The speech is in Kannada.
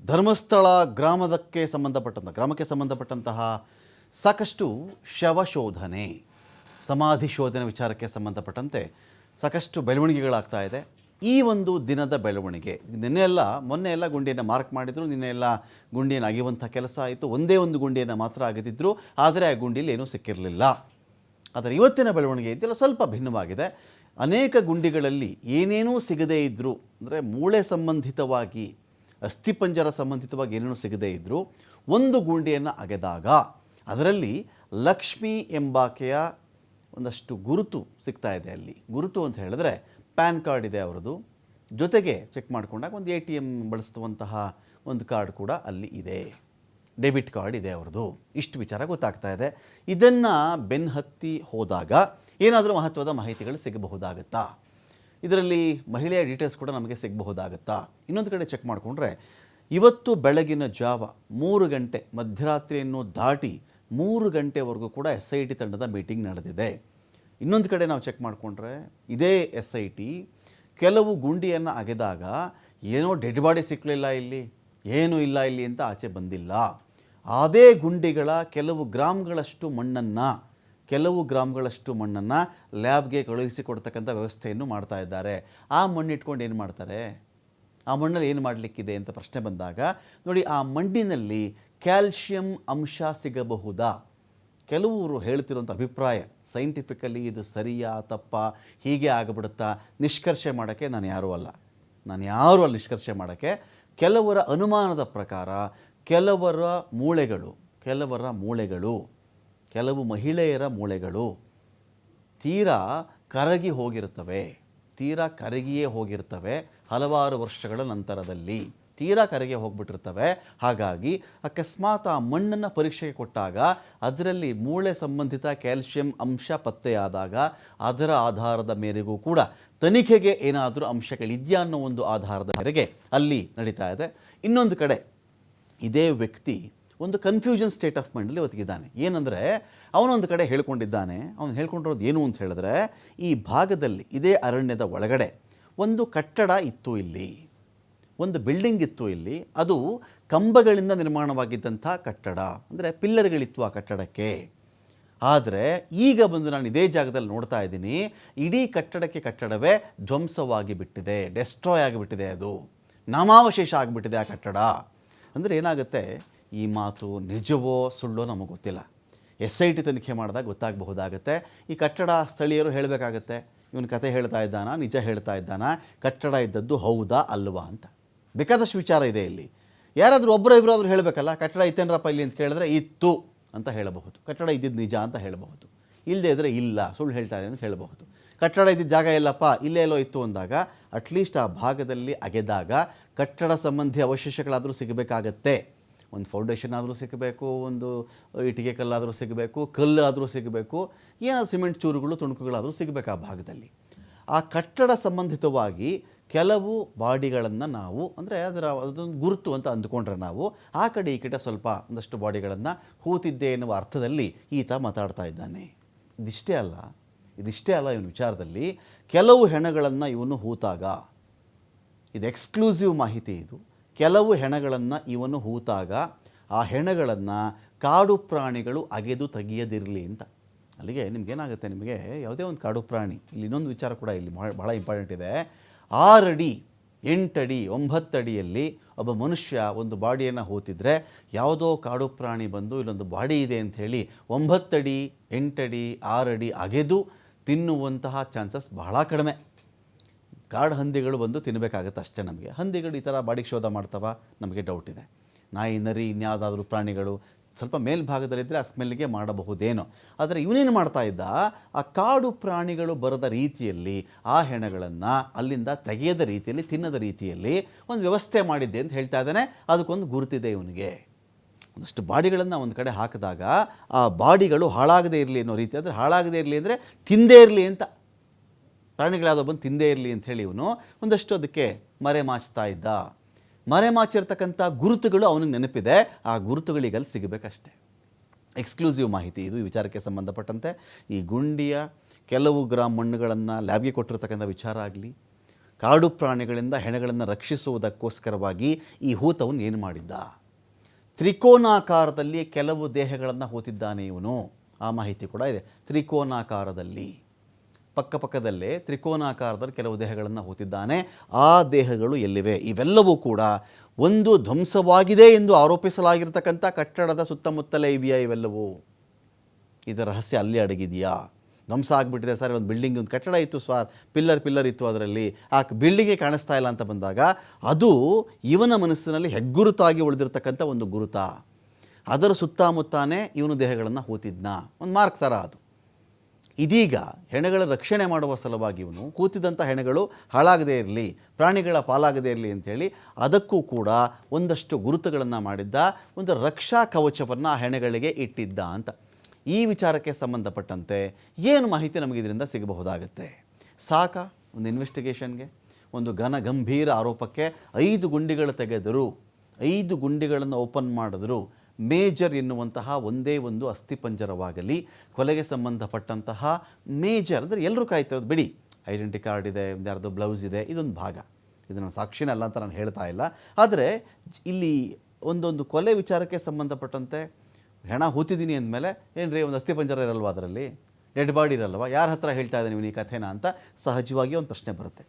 ಧರ್ಮಸ್ಥಳ ಗ್ರಾಮಕ್ಕೆ ಸಂಬಂಧಪಟ್ಟಂತಹ ಸಾಕಷ್ಟು ಶವಶೋಧನೆ, ಸಮಾಧಿ ಶೋಧನೆ ವಿಚಾರಕ್ಕೆ ಸಂಬಂಧಪಟ್ಟಂತೆ ಸಾಕಷ್ಟು ಬೆಳವಣಿಗೆಗಳಾಗ್ತಾ ಇದೆ. ಈ ಒಂದು ದಿನದ ಬೆಳವಣಿಗೆ ಮೊನ್ನೆ ಎಲ್ಲ ಗುಂಡಿಯನ್ನು ಮಾರ್ಕ್ ಮಾಡಿದ್ರು, ನಿನ್ನೆ ಎಲ್ಲ ಗುಂಡಿಯನ್ನು ಅಗೆಯುವಂಥ ಕೆಲಸ ಆಯಿತು. ಒಂದೇ ಒಂದು ಗುಂಡಿಯನ್ನು ಮಾತ್ರ ಅಗೆದಿದ್ರು, ಆದರೆ ಆ ಗುಂಡಿಯಲ್ಲಿ ಏನೂ ಸಿಕ್ಕಿರಲಿಲ್ಲ. ಆದರೆ ಇವತ್ತಿನ ಬೆಳವಣಿಗೆ ಇದೆಲ್ಲ ಸ್ವಲ್ಪ ಭಿನ್ನವಾಗಿದೆ. ಅನೇಕ ಗುಂಡಿಗಳಲ್ಲಿ ಏನೇನೂ ಸಿಗದೇ ಇದ್ದರೂ, ಅಂದರೆ ಮೂಳೆ ಸಂಬಂಧಿತವಾಗಿ, ಅಸ್ಥಿಪಂಜರ ಸಂಬಂಧಿತವಾಗಿ ಏನೇನೂ ಸಿಗದೇ ಇದ್ದರೂ ಒಂದು ಗುಂಡಿಯನ್ನು ಅಗೆದಾಗ ಅದರಲ್ಲಿ ಲಕ್ಷ್ಮಿ ಎಂಬಾಕೆಯ ಒಂದಷ್ಟು ಗುರುತು ಸಿಗ್ತಾ ಇದೆ. ಅಲ್ಲಿ ಗುರುತು ಅಂತ ಹೇಳಿದ್ರೆ ಪ್ಯಾನ್ ಕಾರ್ಡ್ ಇದೆ ಅವರದು, ಜೊತೆಗೆ ಚೆಕ್ ಮಾಡಿಕೊಂಡಾಗ ಒಂದು ATM ಬಳಸುವಂತಹ ಒಂದು ಕಾರ್ಡ್ ಕೂಡ ಅಲ್ಲಿ ಇದೆ, ಡೆಬಿಟ್ ಕಾರ್ಡ್ ಇದೆ ಅವರದು. ಇಷ್ಟು ವಿಚಾರ ಗೊತ್ತಾಗ್ತಾ ಇದೆ. ಇದನ್ನು ಬೆನ್ನಹತ್ತಿ ಹೋದಾಗ ಏನಾದರೂ ಮಹತ್ವದ ಮಾಹಿತಿಗಳು ಸಿಗಬಹುದಾಗುತ್ತಾ, ಇದರಲ್ಲಿ ಮಹಿಳೆಯ ಡೀಟೇಲ್ಸ್ ಕೂಡ ನಮಗೆ ಸಿಗಬಹುದಾಗುತ್ತಾ? ಇನ್ನೊಂದು ಕಡೆ ಚೆಕ್ ಮಾಡಿಕೊಂಡ್ರೆ ಇವತ್ತು ಬೆಳಗಿನ ಜಾವ 3 ಗಂಟೆ, ಮಧ್ಯರಾತ್ರಿಯನ್ನು ದಾಟಿ 3 ಗಂಟೆವರೆಗೂ ಕೂಡ SIT ತಂಡದ ಮೀಟಿಂಗ್ ನಡೆದಿದೆ. ಇನ್ನೊಂದು ಕಡೆ ನಾವು ಚೆಕ್ ಮಾಡಿಕೊಂಡ್ರೆ ಇದೇ SIT ಕೆಲವು ಗುಂಡಿಯನ್ನು ಅಗೆದಾಗ ಏನೋ ಡೆಡ್ ಬಾಡಿ ಸಿಕ್ಕಲಿಲ್ಲ, ಇಲ್ಲಿ ಏನೂ ಇಲ್ಲ ಇಲ್ಲಿ ಅಂತ ಆಚೆ ಬಂದಿಲ್ಲ. ಅದೇ ಗುಂಡಿಗಳ ಕೆಲವು ಗ್ರಾಮ್ಗಳಷ್ಟು ಮಣ್ಣನ್ನು ಲ್ಯಾಬ್ಗೆ ಕಳುಹಿಸಿಕೊಡ್ತಕ್ಕಂಥ ವ್ಯವಸ್ಥೆಯನ್ನು ಮಾಡ್ತಾ ಇದ್ದಾರೆ. ಆ ಮಣ್ಣು ಇಟ್ಕೊಂಡು ಏನು ಮಾಡ್ತಾರೆ, ಆ ಮಣ್ಣಲ್ಲಿ ಏನು ಮಾಡಲಿಕ್ಕಿದೆ ಅಂತ ಪ್ರಶ್ನೆ ಬಂದಾಗ ನೋಡಿ, ಆ ಮಣ್ಣಿನಲ್ಲಿ ಕ್ಯಾಲ್ಶಿಯಂ ಅಂಶ ಸಿಗಬಹುದಾ? ಕೆಲವರು ಹೇಳ್ತಿರುವಂಥ ಅಭಿಪ್ರಾಯ, ಸೈಂಟಿಫಿಕಲಿ ಇದು ಸರಿಯಾ ತಪ್ಪಾ, ಹೀಗೆ ಆಗಿಬಿಡುತ್ತಾ, ನಿಷ್ಕರ್ಷೆ ಮಾಡೋಕ್ಕೆ ನಾನು ಯಾರೂ ಅಲ್ಲ ನಿಷ್ಕರ್ಷೆ ಮಾಡೋಕ್ಕೆ. ಕೆಲವರ ಅನುಮಾನದ ಪ್ರಕಾರ ಕೆಲವು ಮಹಿಳೆಯರ ಮೂಳೆಗಳು ತೀರಾ ಕರಗಿಯೇ ಹೋಗಿರ್ತವೆ. ಹಲವಾರು ವರ್ಷಗಳ ನಂತರದಲ್ಲಿ ಕರಗಿ ಹೋಗ್ಬಿಟ್ಟಿರ್ತವೆ. ಹಾಗಾಗಿ ಅಕಸ್ಮಾತ್ ಆ ಮಣ್ಣನ್ನು ಪರೀಕ್ಷೆಗೆ ಕೊಟ್ಟಾಗ ಅದರಲ್ಲಿ ಮೂಳೆ ಸಂಬಂಧಿತ ಕ್ಯಾಲ್ಶಿಯಂ ಅಂಶ ಪತ್ತೆಯಾದಾಗ ಅದರ ಆಧಾರದ ಮೇರೆಗೂ ಕೂಡ ತನಿಖೆಗೆ ಏನಾದರೂ ಅಂಶಗಳಿದೆಯಾ ಅನ್ನೋ ಒಂದು ಆಧಾರದ ಮೇರೆಗೆ ಅಲ್ಲಿ ನಡೀತಾ ಇದೆ. ಇನ್ನೊಂದು ಕಡೆ ಇದೇ ವ್ಯಕ್ತಿ ಒಂದು ಕನ್ಫ್ಯೂಷನ್ ಸ್ಟೇಟ್ ಆಫ್ ಮೈಂಡಲ್ಲಿ ಒದಗಿದ್ದಾನೆ. ಏನಂದರೆ ಅವನೊಂದು ಕಡೆ ಹೇಳ್ಕೊಂಡಿರೋದು ಏನು ಅಂತ ಹೇಳಿದ್ರೆ, ಈ ಭಾಗದಲ್ಲಿ ಇದೇ ಅರಣ್ಯದ ಒಳಗಡೆ ಒಂದು ಕಟ್ಟಡ ಇತ್ತು, ಇಲ್ಲಿ ಒಂದು ಬಿಲ್ಡಿಂಗ್ ಇತ್ತು, ಇಲ್ಲಿ ಅದು ಕಂಬಗಳಿಂದ ನಿರ್ಮಾಣವಾಗಿದ್ದಂಥ ಕಟ್ಟಡ, ಅಂದರೆ ಪಿಲ್ಲರ್ಗಳಿತ್ತು ಆ ಕಟ್ಟಡಕ್ಕೆ. ಆದರೆ ಈಗ ಬಂದು ನಾನು ಇದೇ ಜಾಗದಲ್ಲಿ ನೋಡ್ತಾ ಇದ್ದೀನಿ, ಇಡೀ ಕಟ್ಟಡವೇ ಧ್ವಂಸವಾಗಿ ಬಿಟ್ಟಿದೆ, ಡೆಸ್ಟ್ರಾಯ್ ಆಗಿಬಿಟ್ಟಿದೆ, ಅದು ನಾಮಾವಶೇಷ ಆಗಿಬಿಟ್ಟಿದೆ ಆ ಕಟ್ಟಡ. ಅಂದರೆ ಏನಾಗುತ್ತೆ, ಈ ಮಾತು ನಿಜವೋ ಸುಳ್ಳೋ ನಮಗೆ ಗೊತ್ತಿಲ್ಲ. SIT ತನಿಖೆ ಮಾಡಿದಾಗ ಗೊತ್ತಾಗಬಹುದಾಗುತ್ತೆ. ಈ ಕಟ್ಟಡ ಸ್ಥಳೀಯರು ಹೇಳಬೇಕಾಗತ್ತೆ, ಇವನು ಕತೆ ಹೇಳ್ತಾ ಇದ್ದಾನಾ, ನಿಜ ಹೇಳ್ತಾ ಇದ್ದಾನಾ, ಕಟ್ಟಡ ಇದ್ದದ್ದು ಹೌದಾ ಅಲ್ವಾ ಅಂತ. ಬೇಕಾದಷ್ಟು ವಿಚಾರ ಇದೆ ಇಲ್ಲಿ. ಯಾರಾದರೂ ಇಬ್ಬರಾದರೂ ಹೇಳಬೇಕಲ್ಲ, ಕಟ್ಟಡ ಇತ್ತೇನ್ರಪ್ಪ ಇಲ್ಲಿ ಅಂತ ಕೇಳಿದ್ರೆ ಇತ್ತು ಅಂತ ಹೇಳಬಹುದು, ಕಟ್ಟಡ ಇದ್ದಿದ್ದು ನಿಜ ಅಂತ ಹೇಳಬಹುದು. ಇಲ್ಲದೇ ಇದ್ದರೆ ಇಲ್ಲ, ಸುಳ್ಳು ಹೇಳ್ತಾ ಇದ್ದಾನೆ ಅಂತ ಹೇಳಬಹುದು. ಕಟ್ಟಡ ಇದ್ದಿದ್ದ ಜಾಗ ಎಲ್ಲಪ್ಪ, ಇಲ್ಲೇ ಎಲ್ಲೋ ಇತ್ತು ಅಂದಾಗ ಅಟ್ಲೀಸ್ಟ್ ಆ ಭಾಗದಲ್ಲಿ ಅಗೆದಾಗ ಕಟ್ಟಡ ಸಂಬಂಧಿ ಅವಶೇಷಗಳಾದರೂ ಸಿಗಬೇಕಾಗತ್ತೆ. ಒಂದು ಫೌಂಡೇಶನ್ ಆದರೂ ಸಿಗಬೇಕು, ಒಂದು ಇಟ್ಟಿಗೆ ಕಲ್ಲಾದರೂ ಸಿಗಬೇಕು, ಕಲ್ಲಾದರೂ ಸಿಗಬೇಕು, ಏನಾದರೂ ಸಿಮೆಂಟ್ ಚೂರುಗಳು ತುಣುಕುಗಳಾದರೂ ಸಿಗಬೇಕು ಆ ಭಾಗದಲ್ಲಿ. ಆ ಕಟ್ಟಡ ಸಂಬಂಧಿತವಾಗಿ ಕೆಲವು ಬಾಡಿಗಳನ್ನು ನಾವು, ಅಂದರೆ ಅದೊಂದು ಗುರುತು ಅಂತ ಅಂದುಕೊಂಡ್ರೆ ನಾವು, ಆ ಕಡೆ ಈ ಕಡೆ ಒಂದಷ್ಟು ಬಾಡಿಗಳನ್ನು ಹೂತಿದ್ದೆ ಎನ್ನುವ ಅರ್ಥದಲ್ಲಿ ಈತ ಮಾತಾಡ್ತಾ ಇದ್ದಾನೆ. ಇದಿಷ್ಟೇ ಅಲ್ಲ ಇವನ ವಿಚಾರದಲ್ಲಿ ಕೆಲವು ಹೆಣಗಳನ್ನು ಇವನು ಹೂತಾಗ, ಇದು ಎಕ್ಸ್ಕ್ಲೂಸಿವ್ ಮಾಹಿತಿ, ಇದು ಕೆಲವು ಹೆಣಗಳನ್ನು ಇವನು ಹೂತಾಗ ಆ ಹೆಣಗಳನ್ನು ಕಾಡು ಪ್ರಾಣಿಗಳು ಅಗೆದು ತೆಗೆಯದಿರಲಿ ಅಂತ. ಅಲ್ಲಿಗೆ ನಿಮಗೇನಾಗುತ್ತೆ, ನಿಮಗೆ ಯಾವುದೇ ಒಂದು ಕಾಡು ಪ್ರಾಣಿ, ಇಲ್ಲಿ ಇನ್ನೊಂದು ವಿಚಾರ ಕೂಡ ಇಲ್ಲಿ ಬಹಳ ಇಂಪಾರ್ಟೆಂಟ್ ಇದೆ. 6 ಅಡಿ 8 ಅಡಿ 9 ಅಡಿಯಲ್ಲಿ ಒಬ್ಬ ಮನುಷ್ಯ ಒಂದು ಬಾಡಿಯನ್ನು ಹೂತಿದ್ರೆ, ಯಾವುದೋ ಕಾಡು ಪ್ರಾಣಿ ಬಂದು ಇಲ್ಲೊಂದು ಬಾಡಿ ಇದೆ ಅಂಥೇಳಿ 9 ಅಡಿ 8 ಅಡಿ 6 ಅಡಿ ಅಗೆದು ತಿನ್ನುವಂತಹ ಚಾನ್ಸಸ್ ಬಹಳ ಕಡಿಮೆ. ಕಾಡು ಹಂದಿಗಳು ಬಂದು ತಿನ್ನಬೇಕಾಗತ್ತೆ ಅಷ್ಟೇ. ನಮಗೆ ಹಂದಿಗಳು ಈ ಥರ ಬಾಡಿಗೆ ಶೋಧ ಮಾಡ್ತಾವ, ನಮಗೆ ಡೌಟ್ ಇದೆ. ನಾಯಿ, ನರಿ, ಇನ್ಯಾವುದಾದ್ರೂ ಪ್ರಾಣಿಗಳು ಸ್ವಲ್ಪ ಮೇಲ್ಭಾಗದಲ್ಲಿದ್ದರೆ ಆ ಸ್ಮೆಲ್ಗೆ ಮಾಡಬಹುದೇನೋ. ಆದರೆ ಇವನೇನು ಮಾಡ್ತಾ ಇದ್ದ, ಆ ಕಾಡು ಪ್ರಾಣಿಗಳು ಬರದ ರೀತಿಯಲ್ಲಿ ಆ ಹೆಣಗಳನ್ನು ಅಲ್ಲಿಂದ ತೆಗೆಯದ ರೀತಿಯಲ್ಲಿ, ತಿನ್ನದ ರೀತಿಯಲ್ಲಿ ಒಂದು ವ್ಯವಸ್ಥೆ ಮಾಡಿದ್ದೆ ಅಂತ ಹೇಳ್ತಾ ಇದ್ದಾನೆ. ಅದಕ್ಕೊಂದು ಗುರುತಿದೆ ಇವನಿಗೆ. ಒಂದಷ್ಟು ಬಾಡಿಗಳನ್ನು ಒಂದು ಕಡೆ ಹಾಕಿದಾಗ ಆ ಬಾಡಿಗಳು ಹಾಳಾಗದೇ ಇರಲಿ ಅನ್ನೋ ರೀತಿ, ಅಂದರೆ ಹಾಳಾಗದೇ ಇರಲಿ ಅಂದರೆ ತಿಂದೇ ಇರಲಿ ಅಂತ, ಪ್ರಾಣಿಗಳಾದೋ ಬಂದು ತಿಂದೇ ಇರಲಿ ಅಂಥೇಳಿ ಇವನು ಒಂದಷ್ಟು ಅದಕ್ಕೆ ಮರೆಮಾಚಿರ್ತಕ್ಕಂಥ ಗುರುತುಗಳು ಅವನಿಗೆ ನೆನಪಿದೆ. ಆ ಗುರುತುಗಳಿಗಲ್ಲಿ ಸಿಗಬೇಕಷ್ಟೆ. ಎಕ್ಸ್ಕ್ಲೂಸಿವ್ ಮಾಹಿತಿ ಇದು ಈ ವಿಚಾರಕ್ಕೆ ಸಂಬಂಧಪಟ್ಟಂತೆ. ಈ ಗುಂಡಿಯ ಕೆಲವು ಗ್ರಾಮ್ ಮಣ್ಣುಗಳನ್ನು ಲ್ಯಾಬ್ಗೆ ಕೊಟ್ಟಿರ್ತಕ್ಕಂಥ ವಿಚಾರ ಆಗಲಿ, ಕಾಡು ಪ್ರಾಣಿಗಳಿಂದ ಹೆಣಗಳನ್ನು ರಕ್ಷಿಸುವುದಕ್ಕೋಸ್ಕರವಾಗಿ ಈ ಹೂತವನ್ನು ಏನು ಮಾಡಿದ್ದ? ತ್ರಿಕೋನಾಕಾರದಲ್ಲಿ ಕೆಲವು ದೇಹಗಳನ್ನು ಹೂತಿದ್ದಾನೆ ಇವನು. ಆ ಮಾಹಿತಿ ಕೂಡ ಇದೆ. ತ್ರಿಕೋನಾಕಾರದಲ್ಲಿ ಪಕ್ಕದಲ್ಲೇ ತ್ರಿಕೋನಾಕಾರದಲ್ಲಿ ಕೆಲವು ದೇಹಗಳನ್ನು ಹೂತಿದ್ದಾನೆ. ಆ ದೇಹಗಳು ಎಲ್ಲಿವೆ? ಇವೆಲ್ಲವೂ ಕೂಡ ಒಂದು ಧ್ವಂಸವಾಗಿದೆ ಎಂದು ಆರೋಪಿಸಲಾಗಿರ್ತಕ್ಕಂಥ ಕಟ್ಟಡದ ಸುತ್ತಮುತ್ತಲೇ ಇವೆಯಾ ಇವೆಲ್ಲವೂ? ಇದರ ರಹಸ್ಯ ಅಲ್ಲಿ ಅಡಗಿದೆಯಾ? ಧ್ವಂಸ ಆಗಿಬಿಟ್ಟಿದೆ ಸರ್, ಒಂದು ಬಿಲ್ಡಿಂಗ್, ಒಂದು ಕಟ್ಟಡ ಇತ್ತು ಸರ್, ಪಿಲ್ಲರ್ ಇತ್ತು, ಅದರಲ್ಲಿ ಆ ಬಿಲ್ಡಿಂಗೇ ಕಾಣಿಸ್ತಾ ಇಲ್ಲ ಅಂತ ಬಂದಾಗ ಅದು ಇವನ ಮನಸ್ಸಿನಲ್ಲಿ ಹೆಗ್ಗುರುತಾಗಿ ಉಳಿದಿರ್ತಕ್ಕಂಥ ಒಂದು ಗುರುತ. ಅದರ ಸುತ್ತಮುತ್ತಾನೇ ಇವನು ದೇಹಗಳನ್ನು ಹೂತಿದ್ನ, ಒಂದು ಮಾರ್ಕ್ ಥರ ಅದು. ಇದೀಗ ಹೆಣಗಳ ರಕ್ಷಣೆ ಮಾಡುವ ಸಲುವಾಗಿ ಇವನು ಹೂತಿದಂಥ ಹೆಣಗಳು ಹಾಳಾಗದೇ ಇರಲಿ, ಪ್ರಾಣಿಗಳ ಪಾಲಾಗದೇ ಇರಲಿ ಅಂಥೇಳಿ ಅದಕ್ಕೂ ಕೂಡ ಒಂದಷ್ಟು ಗುರುತುಗಳನ್ನು ಮಾಡಿದ್ದ, ಒಂದು ರಕ್ಷಾ ಕವಚವನ್ನು ಆ ಹೆಣಗಳಿಗೆ ಇಟ್ಟಿದ್ದ ಅಂತ. ಈ ವಿಚಾರಕ್ಕೆ ಸಂಬಂಧಪಟ್ಟಂತೆ ಏನು ಮಾಹಿತಿ ನಮಗೆ ಇದರಿಂದ ಸಿಗಬಹುದಾಗುತ್ತೆ? ಸಾಕಾ ಒಂದು ಇನ್ವೆಸ್ಟಿಗೇಷನ್ಗೆ? ಒಂದು ಗಂಭೀರ ಆರೋಪಕ್ಕೆ 5 ಗುಂಡಿಗಳು ತೆಗೆದರು, 5 ಗುಂಡಿಗಳನ್ನು ಓಪನ್ ಮಾಡಿದ್ರು. ಮೇಜರ್ ಎನ್ನುವಂತಹ ಒಂದೇ ಒಂದು ಅಸ್ಥಿಪಂಜರವಾಗಲಿ, ಕೊಲೆಗೆ ಸಂಬಂಧಪಟ್ಟಂತಹ ಮೇಜರ್ ಅಂದರೆ ಎಲ್ಲರೂ ಕಾಯ್ತಿರೋದು ಬಿಡಿ, ಐಡೆಂಟಿ ಕಾರ್ಡ್ ಇದೆ, ಯಾರ್ದು ಬ್ಲೌಸ್ ಇದೆ, ಇದೊಂದು ಭಾಗ, ಇದನ್ನು ಸಾಕ್ಷಿನ ಅಲ್ಲ ಅಂತ ನಾನು ಹೇಳ್ತಾ ಇಲ್ಲ. ಆದರೆ ಇಲ್ಲಿ ಒಂದೊಂದು ಕೊಲೆ ವಿಚಾರಕ್ಕೆ ಸಂಬಂಧಪಟ್ಟಂತೆ ಹೆಣ ಹೂತಿದ್ದೀನಿ ಅಂದಮೇಲೆ ಏನ್ರಿ ಒಂದು ಅಸ್ಥಿಪಂಜರ ಇರಲ್ವಾ, ಅದರಲ್ಲಿ ಡೆಡ್ ಬಾಡಿ ಇರಲ್ವಾ, ಯಾರ ಹತ್ರ ಹೇಳ್ತಾ ಇದ್ದಾನೆ ನೀವು ಈ ಕಥೆನ ಅಂತ ಸಹಜವಾಗಿ ಒಂದು ಪ್ರಶ್ನೆ ಬರುತ್ತೆ.